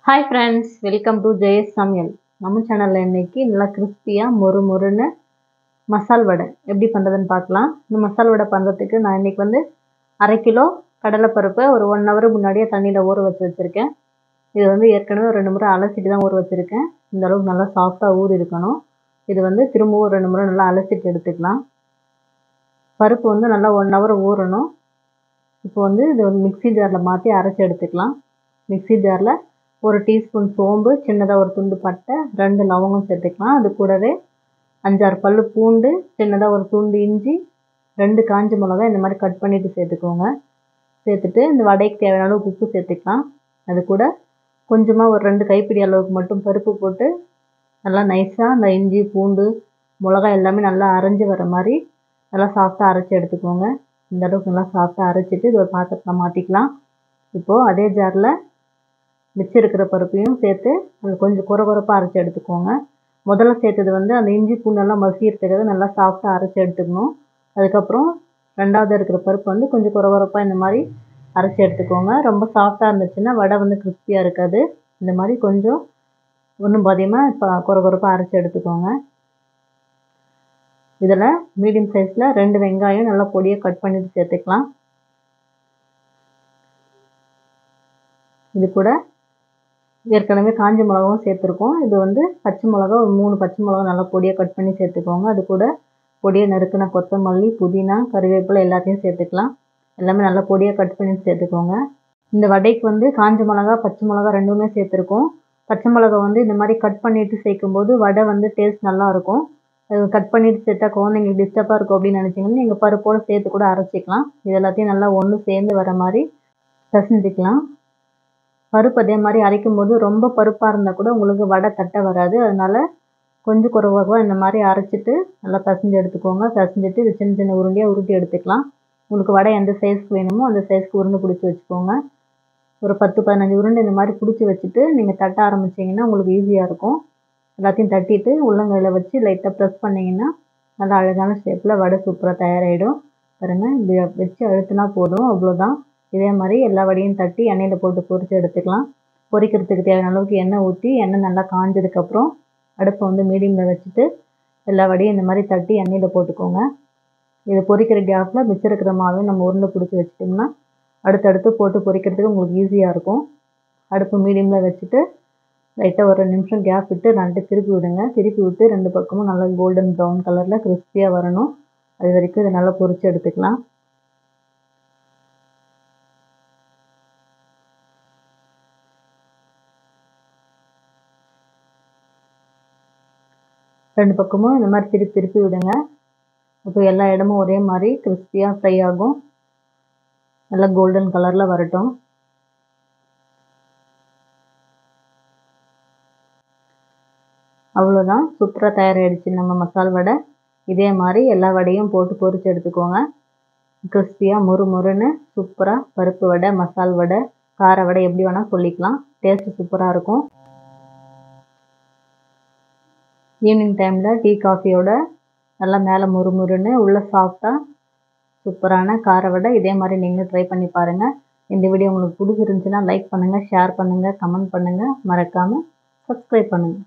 Hi friends, welcome to Jayas சமையல். நம்ம சேனலில் இன்றைக்கி நல்லா கிறிஸ்பியாக மொறுன்னு மசால் வடை எப்படி பண்ணுறதுன்னு பார்க்கலாம். இந்த மசால் வடை பண்ணுறதுக்கு நான் இன்றைக்கி அரை கிலோ கடலைப்பருப்பை ஒரு 1 ஹவர் முன்னாடியே தண்ணியில் ஊற வச்சுருக்கேன். இது ஏற்கனவே ஒரு 2 முறை அலசிட்டு தான் ஊற வச்சுருக்கேன். இந்த அளவுக்கு நல்லா சாஃப்டாக ஊறி இருக்கணும். இது திரும்பவும் 2 முறை நல்லா அலசிட்டு எடுத்துக்கலாம். பருப்பு நல்லா 1 ஹவர் ஊறணும். இப்போ இது மிக்ஸி ஜாரில் மாற்றி அரைச்சி எடுத்துக்கலாம். மிக்ஸி ஜாரில் 1 டீஸ்பூன் சோம்பு, சின்னதாக ஒரு துண்டு பட்டை, 2 லவங்கம் சேர்த்துக்கலாம். அது கூடவே 5-6 பல்லு பூண்டு, சின்னதாக ஒரு துண்டு இஞ்சி, 2 காஞ்ச மிளகாய் இந்த மாதிரி கட் பண்ணிவிட்டு சேர்த்துக்கோங்க. சேர்த்துட்டு இந்த வடைக்கு தேவையான அளவுக்கு உப்பு சேர்த்துக்கலாம். அது கூட கொஞ்சமாக ஒரு 2 கைப்பிடி அளவுக்கு மட்டும் பருப்பு போட்டு நல்லா நைஸாக அந்த இஞ்சி, பூண்டு, மிளகாய் எல்லாமே நல்லா அரைஞ்சி வர மாதிரி நல்லா சாஃப்டாக அரைச்சி எடுத்துக்கோங்க. இந்த அளவுக்கு நல்லா சாஃப்டாக அரைச்சிட்டு இது ஒரு பாத்திரத்தில் மாற்றிக்கலாம். இப்போது அதே ஜாரில் மிச்சம் இருக்கிற பருப்பையும் சேர்த்து அது கொஞ்சம் குறகுறப்பாக அரைச்சி எடுத்துக்கோங்க. முதல்ல சேர்த்தது அந்த இஞ்சி பூண்டெல்லாம் மசிக்கிறதுக்காக நல்லா சாஃப்டாக அரைச்சி எடுத்துக்கணும். அதுக்கப்புறம் ரெண்டாவது இருக்கிற பருப்பு கொஞ்சம் குறகுறப்பாக இந்த மாதிரி அரைச்சி எடுத்துக்கோங்க. ரொம்ப சாஃப்டாக இருந்துச்சுன்னா வடை கிறிஸ்பியாக இருக்காது. இந்த மாதிரி கொஞ்சம் ஒன்றும் பாதியமாக இப்போ குறகுறப்பாக அரைச்சி எடுத்துக்கோங்க. இதில் மீடியம் சைஸில் 2 வெங்காயம் நல்லா பொடியாக கட் பண்ணிட்டு சேர்த்துக்கலாம். இது கூட ஏற்கனவே காஞ்ச மிளகாவும் சேர்த்துருக்கோம். இது பச்சை மிளகா ஒரு 3 பச்சை மிளகா நல்லா பொடியாக கட் பண்ணி சேர்த்துக்கோங்க. அது கூட பொடியாக நறுக்கின கொத்தமல்லி, புதினா, கறிவேப்பிலை எல்லாத்தையும் சேர்த்துக்கலாம். எல்லாமே நல்லா பொடியாக கட் பண்ணி சேர்த்துக்கோங்க. இந்த வடைக்கு காஞ்ச மிளகா, பச்சை மிளகா 2மே சேர்த்துருக்கோம். பச்சை மிளகா இந்த மாதிரி கட் பண்ணிவிட்டு சேர்க்கும்போது வடை டேஸ்ட் நல்லாயிருக்கும். கட் பண்ணிவிட்டு சேர்த்தா குழந்தைங்களுக்கு டிஸ்டர்பாக இருக்கும் அப்படின்னு நினச்சிங்கன்னா நீங்கள் பருப்போடு சேர்த்து கூட அரைச்சிக்கலாம். இது எல்லாத்தையும் நல்லா ஒன்று சேர்ந்து வர மாதிரி பிசைஞ்சிக்கலாம். பருப்பு அதே மாதிரி அரைக்கும் போது ரொம்ப பருப்பாக இருந்தால் கூட உங்களுக்கு வடை தட்ட வராது. அதனால் கொஞ்சம் குறைவாக இந்த மாதிரி அரைச்சிட்டு நல்லா பிசைஞ்சு எடுத்துக்கோங்க. பிசைஞ்சிட்டு இது சின்ன சின்ன உருண்டையாக உருட்டி எடுத்துக்கலாம். உங்களுக்கு வடை எந்த சைஸ்க்கு வேணுமோ அந்த சைஸ்க்கு உருண்டை பிடிச்சி வச்சுக்கோங்க. ஒரு 10-15 உருண்டை இந்த மாதிரி பிடிச்சி வச்சுட்டு நீங்கள் தட்ட ஆரம்பிச்சிங்கன்னா உங்களுக்கு ஈஸியாக இருக்கும். எல்லாத்தையும் தட்டிட்டு உள்ளங்கையில் வச்சு லைட்டாக ப்ரெஸ் பண்ணிங்கன்னா நல்லா அழகான ஷேப்பில் வடை சூப்பராக தயாராகிடும். பாருங்கள், இப்படி வச்சு அழுத்தினா போதும், அவ்வளோதான். இதே மாதிரி எல்லா வடையும் தட்டி எண்ணெயில் போட்டு பொரித்து எடுத்துக்கலாம். பொரிக்கிறதுக்கு தேவையான அளவுக்கு எண்ணெய் ஊற்றி எண்ணெய் நல்லா காஞ்சதுக்கப்புறம் அடுப்பை மீடியமில் வச்சுட்டு எல்லா வடையும் இந்த மாதிரி தட்டி எண்ணெயில் போட்டுக்கோங்க. இது பொரிக்கிற கேப்பில் மிச்சம் இருக்கிற மாவையும் நம்ம உருண்டை பிடிச்சி வச்சிட்டோம்னா அடுத்தடுத்து போட்டு பொரிக்கிறதுக்கு உங்களுக்கு ஈஸியாக இருக்கும். அடுப்பு மீடியமில் வச்சுட்டு லைட்டாக ஒரு 2 நிமிஷம் கேப் விட்டு 2 திருப்பி விடுங்க. திருப்பி விட்டு 2 பக்கமும் நல்லா கோல்டன் ப்ரௌன் கலரில் கிறிஸ்பியாக வரணும். அது வரைக்கும் இதை நல்லா பொரித்து எடுத்துக்கலாம். ரெண்டு பக்கமும் இந்த மாதிரி திருப்பி விடுங்க. இப்போ எல்லா இடமும் ஒரே மாதிரி கிறிஸ்பியாக ஃப்ரை ஆகும். நல்லா கோல்டன் கலரில் வரட்டும். அவ்வளோதான், சூப்பராக தயாராகிடுச்சு நம்ம மசால் வடை. இதே மாதிரி எல்லா வடையும் போட்டு பொரித்து எடுத்துக்கோங்க. கிறிஸ்பியாக மொறுன்னு சூப்பராக பருப்பு வடை, மசால் வடை, கார வடை எப்படி வேணால் சொல்லிக்கலாம். டேஸ்ட்டு சூப்பராக இருக்கும். ஈவினிங் டைமில் டீ காஃபியோட நல்லா மேலே மொறுன்னு உள்ள சாஃப்டாக சூப்பரான கார வடை. இதே மாதிரி நீங்களும் ட்ரை பண்ணி பாருங்கள். இந்த வீடியோ உங்களுக்கு பிடிச்சிருந்துச்சுன்னா லைக் பண்ணுங்கள், ஷேர் பண்ணுங்கள், கமெண்ட் பண்ணுங்கள், மறக்காமல் சப்ஸ்கிரைப் பண்ணுங்கள்.